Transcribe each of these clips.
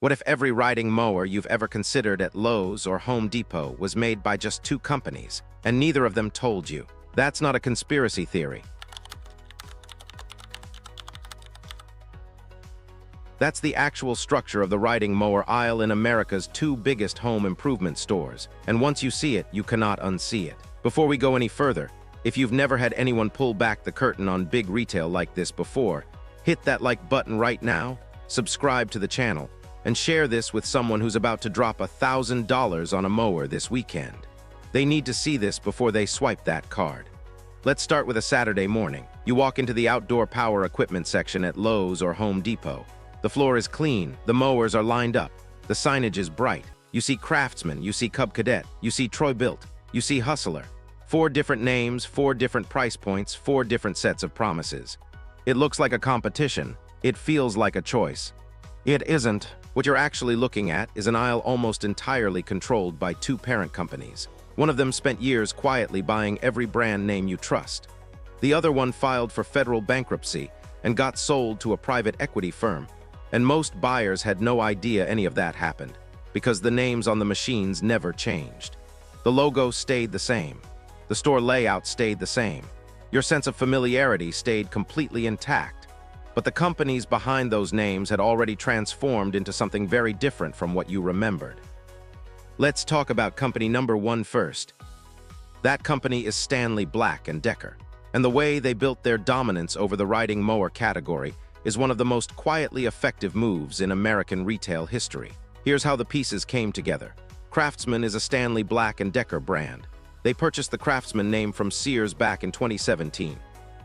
What if every riding mower you've ever considered at Lowe's or Home Depot was made by just two companies, and neither of them told you? That's not a conspiracy theory. That's the actual structure of the riding mower aisle in America's two biggest home improvement stores, and once you see it, you cannot unsee it. Before we go any further, if you've never had anyone pull back the curtain on big retail like this before, hit that like button right now, subscribe to the channel, and share this with someone who's about to drop $1,000 on a mower this weekend. They need to see this before they swipe that card. Let's start with a Saturday morning. You walk into the outdoor power equipment section at Lowe's or Home Depot. The floor is clean, the mowers are lined up, the signage is bright. You see Craftsman, you see Cub Cadet, you see Bilt, you see Hustler. 4 different names, 4 different price points, 4 different sets of promises. It looks like a competition. It feels like a choice. It isn't. What you're actually looking at is an aisle almost entirely controlled by 2 parent companies. One of them spent years quietly buying every brand name you trust. The other one filed for federal bankruptcy and got sold to a private equity firm. And most buyers had no idea any of that happened, because the names on the machines never changed. The logo stayed the same. The store layout stayed the same. Your sense of familiarity stayed completely intact. But the companies behind those names had already transformed into something very different from what you remembered. Let's talk about company number 1 first. That company is Stanley Black Decker. And the way they built their dominance over the riding mower category is one of the most quietly effective moves in American retail history. Here's how the pieces came together. Craftsman is a Stanley Black Decker brand. They purchased the Craftsman name from Sears back in 2017.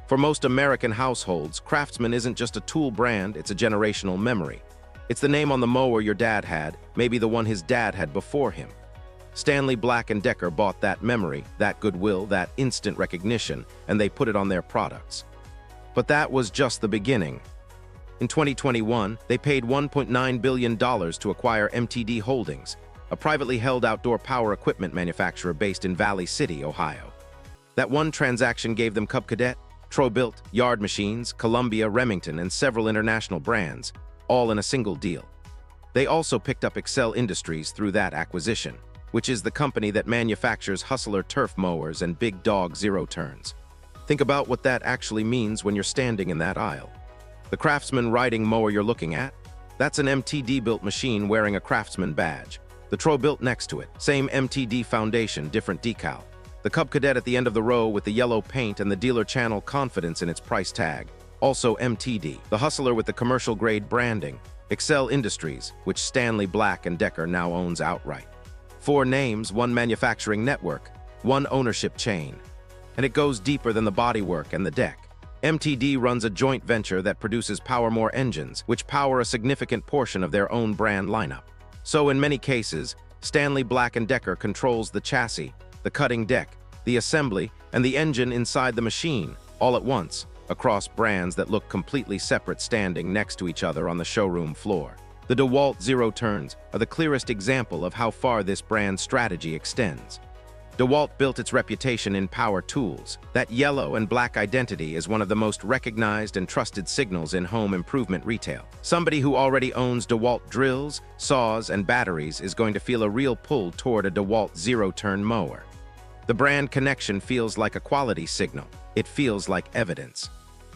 For most American households, Craftsman isn't just a tool brand, it's a generational memory. It's the name on the mower your dad had, maybe the one his dad had before him. Stanley Black Decker bought that memory, that goodwill, that instant recognition, and they put it on their products. But that was just the beginning. In 2021, they paid $1.9 billion to acquire MTD Holdings, a privately held outdoor power equipment manufacturer based in Valley City, Ohio. That one transaction gave them Cub Cadet, Bilt, Yard Machines, Columbia, Remington, and several international brands, all in a single deal. They also picked up Excel Industries through that acquisition, which is the company that manufactures Hustler turf mowers and Big Dog Zero Turns. Think about what that actually means when you're standing in that aisle. The Craftsman riding mower you're looking at, that's an MTD built machine wearing a Craftsman badge. The Bilt next to it, same MTD foundation, different decal. The Cub Cadet at the end of the row with the yellow paint and the dealer channel confidence in its price tag, also MTD. The Hustler with the commercial grade branding, Excel Industries, which Stanley Black Decker now owns outright. 4 names, 1 manufacturing network, 1 ownership chain. And it goes deeper than the bodywork and the deck. MTD runs a joint venture that produces Power engines, which power a significant portion of their own brand lineup. So in many cases, Stanley Black Decker controls the chassis, the cutting deck, the assembly, and the engine inside the machine, all at once, across brands that look completely separate standing next to each other on the showroom floor. The DeWalt Zero Turns are the clearest example of how far this brand strategy extends. DeWalt built its reputation in power tools. That yellow and black identity is one of the most recognized and trusted signals in home improvement retail. Somebody who already owns DeWalt drills, saws, and batteries is going to feel a real pull toward a DeWalt zero-turn mower. The brand connection feels like a quality signal. It feels like evidence.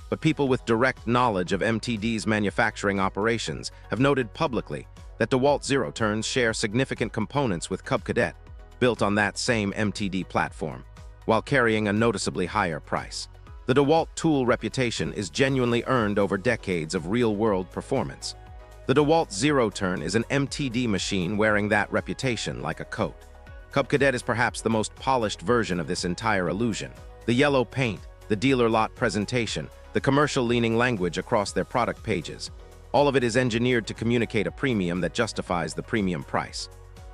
But people with direct knowledge of MTD's manufacturing operations have noted publicly that DeWalt Zero Turns share significant components with Cub Cadet, built on that same MTD platform, while carrying a noticeably higher price. The DeWalt tool reputation is genuinely earned over decades of real-world performance. The DeWalt Zero Turn is an MTD machine wearing that reputation like a coat. Cub Cadet is perhaps the most polished version of this entire illusion. The yellow paint, the dealer lot presentation, the commercial-leaning language across their product pages, all of it is engineered to communicate a premium that justifies the premium price.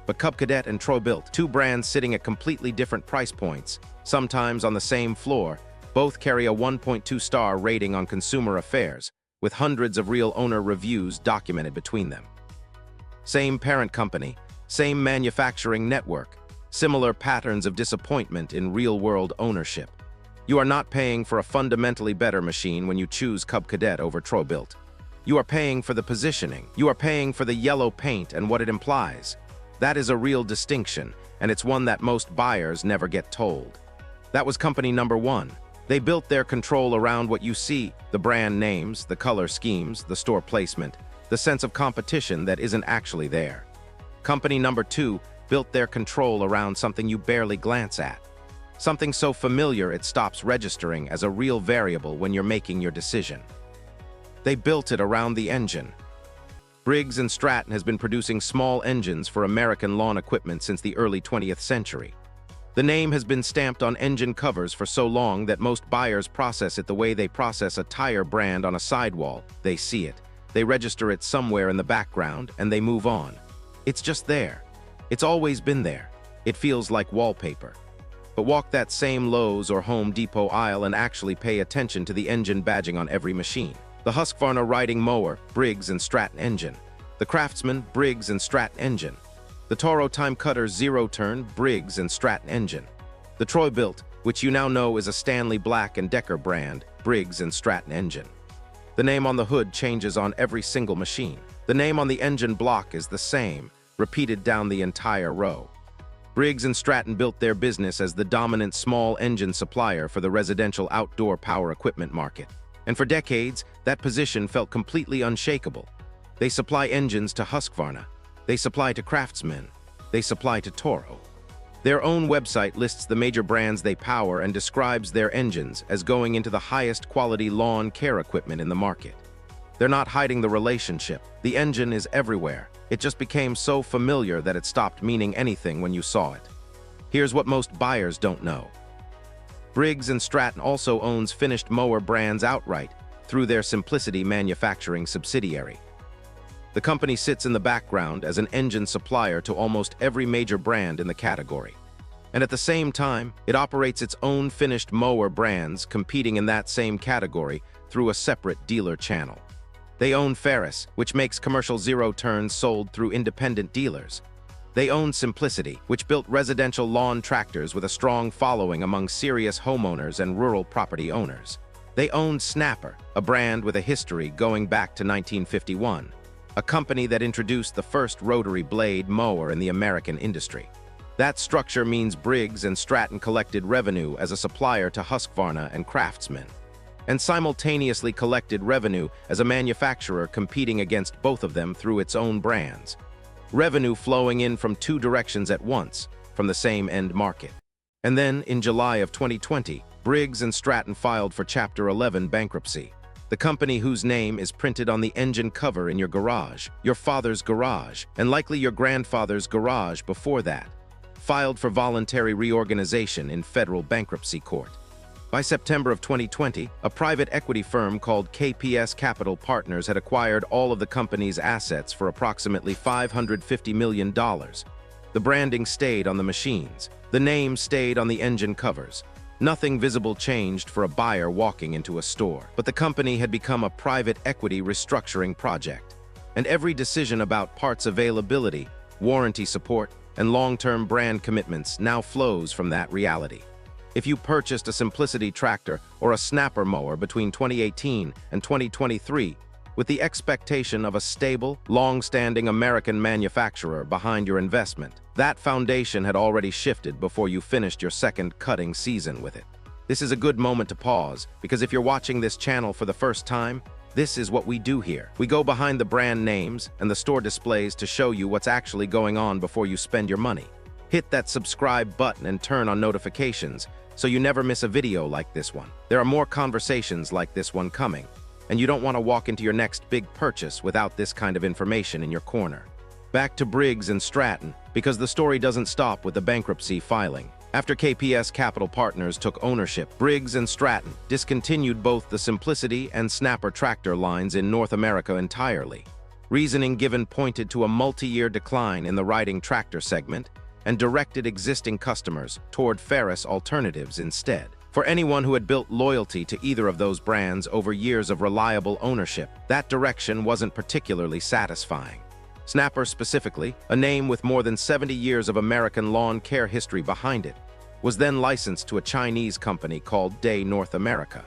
But Cub Cadet and Bilt, 2 brands sitting at completely different price points, sometimes on the same floor, both carry a 1.2-star rating on Consumer Affairs, with hundreds of real owner reviews documented between them. Same parent company, same manufacturing network, similar patterns of disappointment in real-world ownership. You are not paying for a fundamentally better machine when you choose Cub Cadet over Bilt. You are paying for the positioning. You are paying for the yellow paint and what it implies. That is a real distinction, and it's one that most buyers never get told. That was company number one. They built their control around what you see, the brand names, the color schemes, the store placement, the sense of competition that isn't actually there. Company number two built their control around something you barely glance at. Something so familiar it stops registering as a real variable when you're making your decision. They built it around the engine. Briggs & Stratton has been producing small engines for American lawn equipment since the early 20th century. The name has been stamped on engine covers for so long that most buyers process it the way they process a tire brand on a sidewall. They see it, they register it somewhere in the background, and they move on. It's just there. It's always been there. It feels like wallpaper. But walk that same Lowe's or Home Depot aisle and actually pay attention to the engine badging on every machine. The Husqvarna riding mower, Briggs & Stratton engine. The Craftsman, Briggs & Stratton engine. The Toro Time Cutter zero-turn, Briggs & Stratton engine. The Troy Bilt, which you now know is a Stanley Black Decker brand, Briggs & Stratton engine. The name on the hood changes on every single machine. The name on the engine block is the same, repeated down the entire row. Briggs & Stratton built their business as the dominant small engine supplier for the residential outdoor power equipment market. And for decades, that position felt completely unshakable. They supply engines to Husqvarna. They supply to Craftsman. They supply to Toro. Their own website lists the major brands they power and describes their engines as going into the highest quality lawn care equipment in the market. They're not hiding the relationship. The engine is everywhere. It just became so familiar that it stopped meaning anything when you saw it. Here's what most buyers don't know. Briggs & Stratton also owns finished mower brands outright through their Simplicity manufacturing subsidiary. The company sits in the background as an engine supplier to almost every major brand in the category. And at the same time, it operates its own finished mower brands competing in that same category through a separate dealer channel. They own Ferris, which makes commercial zero-turns sold through independent dealers. They own Simplicity, which built residential lawn tractors with a strong following among serious homeowners and rural property owners. They own Snapper, a brand with a history going back to 1951, a company that introduced the first rotary blade mower in the American industry. That structure means Briggs & Stratton collected revenue as a supplier to Husqvarna and Craftsman, and simultaneously collected revenue as a manufacturer competing against both of them through its own brands. Revenue flowing in from two directions at once, from the same end market. And then, in July of 2020, Briggs & Stratton filed for Chapter 11 bankruptcy. The company whose name is printed on the engine cover in your garage, your father's garage, and likely your grandfather's garage before that, filed for voluntary reorganization in federal bankruptcy court. By September of 2020, a private equity firm called KPS Capital Partners had acquired all of the company's assets for approximately $550 million. The branding stayed on the machines. The name stayed on the engine covers. Nothing visible changed for a buyer walking into a store. But the company had become a private equity restructuring project. And every decision about parts availability, warranty support, and long-term brand commitments now flows from that reality. If you purchased a Simplicity tractor or a Snapper mower between 2018 and 2023 with the expectation of a stable, long-standing American manufacturer behind your investment, that foundation had already shifted before you finished your second cutting season with it. This is a good moment to pause, because if you're watching this channel for the first time, this is what we do here. We go behind the brand names and the store displays to show you what's actually going on before you spend your money. Hit that subscribe button and turn on notifications so you never miss a video like this one. There are more conversations like this one coming, and you don't want to walk into your next big purchase without this kind of information in your corner. Back to Briggs & Stratton, because the story doesn't stop with the bankruptcy filing. After KPS Capital Partners took ownership, Briggs & Stratton discontinued both the Simplicity and Snapper tractor lines in North America entirely. Reasoning given pointed to a multi-year decline in the riding tractor segment and directed existing customers toward Ferris alternatives instead. For anyone who had built loyalty to either of those brands over years of reliable ownership, that direction wasn't particularly satisfying. Snapper specifically, a name with more than 70 years of American lawn care history behind it, was then licensed to a Chinese company called Day North America.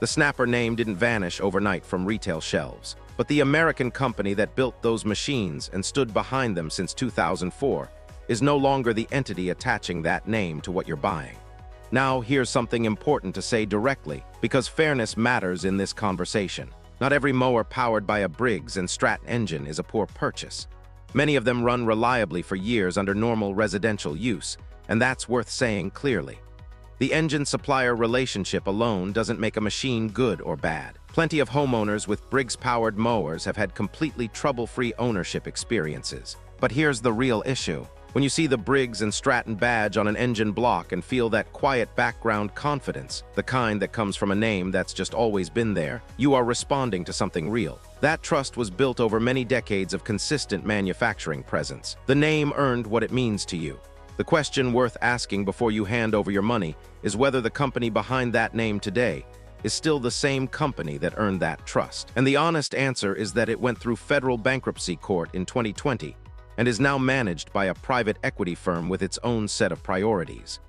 The Snapper name didn't vanish overnight from retail shelves, But the American company that built those machines and stood behind them since 2004 is no longer the entity attaching that name to what you're buying. Now, here's something important to say directly, because fairness matters in this conversation. Not every mower powered by a Briggs and Stratton engine is a poor purchase. Many of them run reliably for years under normal residential use, and that's worth saying clearly. The engine supplier relationship alone doesn't make a machine good or bad. Plenty of homeowners with Briggs-powered mowers have had completely trouble-free ownership experiences. But here's the real issue. When you see the Briggs and Stratton badge on an engine block and feel that quiet background confidence, the kind that comes from a name that's just always been there, you are responding to something real. That trust was built over many decades of consistent manufacturing presence. The name earned what it means to you. The question worth asking before you hand over your money is whether the company behind that name today is still the same company that earned that trust. And the honest answer is that it went through federal bankruptcy court in 2020 and is now managed by a private equity firm with its own set of priorities.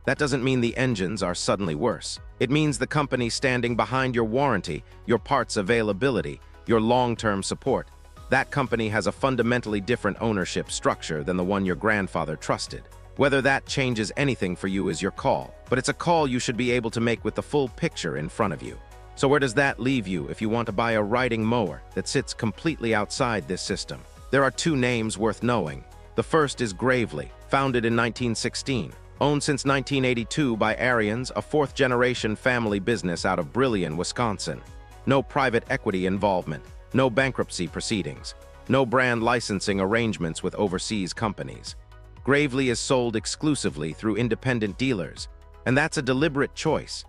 That doesn't mean the engines are suddenly worse. It means the company standing behind your warranty, your parts availability, your long-term support. That company has a fundamentally different ownership structure than the one your grandfather trusted. Whether that changes anything for you is your call, but it's a call you should be able to make with the full picture in front of you. So where does that leave you if you want to buy a riding mower that sits completely outside this system? There are two names worth knowing. The first is Gravely, founded in 1916. Owned since 1982 by Arians, a fourth-generation family business out of Brillion, Wisconsin. No private equity involvement, no bankruptcy proceedings, no brand licensing arrangements with overseas companies. Gravely is sold exclusively through independent dealers, and that's a deliberate choice.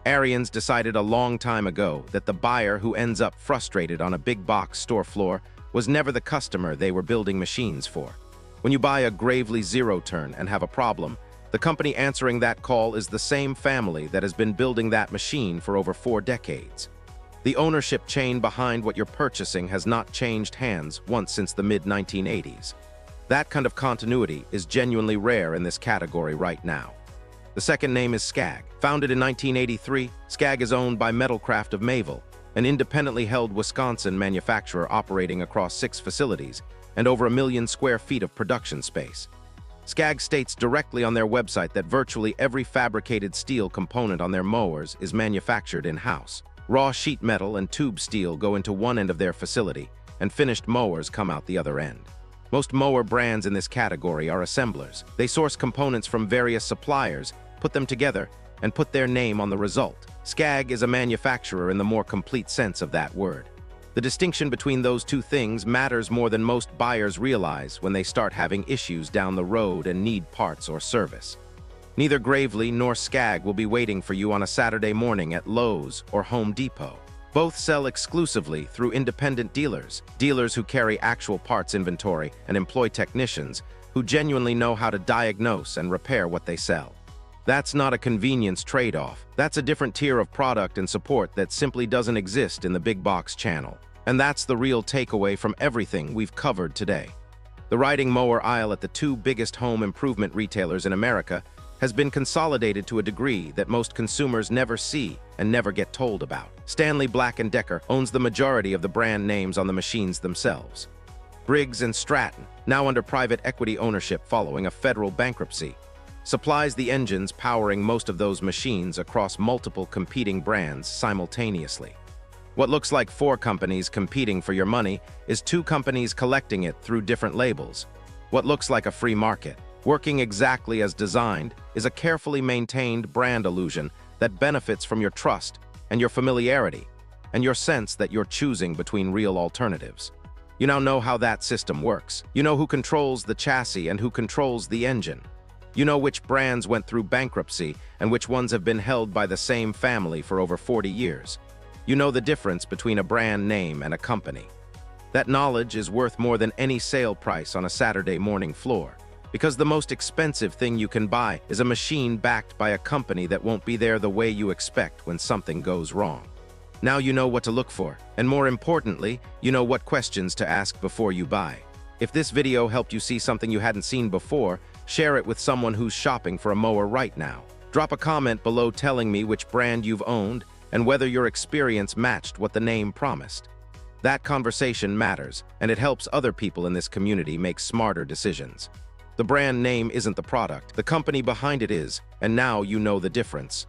Arians decided a long time ago that the buyer who ends up frustrated on a big box store floor was never the customer they were building machines for. When you buy a Gravely zero-turn and have a problem, the company answering that call is the same family that has been building that machine for over 4 decades. The ownership chain behind what you're purchasing has not changed hands once since the mid-1980s. That kind of continuity is genuinely rare in this category right now. The second name is Scag. Founded in 1983, Scag is owned by Metalcraft of Mayville, an independently held Wisconsin manufacturer operating across 6 facilities and over 1 million square feet of production space. Scag states directly on their website that virtually every fabricated steel component on their mowers is manufactured in-house. Raw sheet metal and tube steel go into one end of their facility, and finished mowers come out the other end. Most mower brands in this category are assemblers. They source components from various suppliers, put them together, and put their name on the result. Scag is a manufacturer in the more complete sense of that word. The distinction between those two things matters more than most buyers realize when they start having issues down the road and need parts or service. Neither Gravely nor Scag will be waiting for you on a Saturday morning at Lowe's or Home Depot. Both sell exclusively through independent dealers, dealers who carry actual parts inventory and employ technicians who genuinely know how to diagnose and repair what they sell. That's not a convenience trade-off. That's a different tier of product and support that simply doesn't exist in the big box channel. And that's the real takeaway from everything we've covered today. The riding mower aisle at the 2 biggest home improvement retailers in America has been consolidated to a degree that most consumers never see and never get told about. Stanley Black Decker owns the majority of the brand names on the machines themselves. Briggs & Stratton, now under private equity ownership following a federal bankruptcy, supplies the engines powering most of those machines across multiple competing brands simultaneously. What looks like 4 companies competing for your money is 2 companies collecting it through different labels. What looks like a free market, working exactly as designed, is a carefully maintained brand illusion that benefits from your trust and your familiarity and your sense that you're choosing between real alternatives. You now know how that system works. You know who controls the chassis and who controls the engine. You know which brands went through bankruptcy and which ones have been held by the same family for over 40 years. You know the difference between a brand name and a company. That knowledge is worth more than any sale price on a Saturday morning floor, because the most expensive thing you can buy is a machine backed by a company that won't be there the way you expect when something goes wrong. Now you know what to look for, and more importantly, you know what questions to ask before you buy. If this video helped you see something you hadn't seen before, share it with someone who's shopping for a mower right now. Drop a comment below telling me which brand you've owned and whether your experience matched what the name promised. That conversation matters, and it helps other people in this community make smarter decisions. The brand name isn't the product, the company behind it is, and now you know the difference.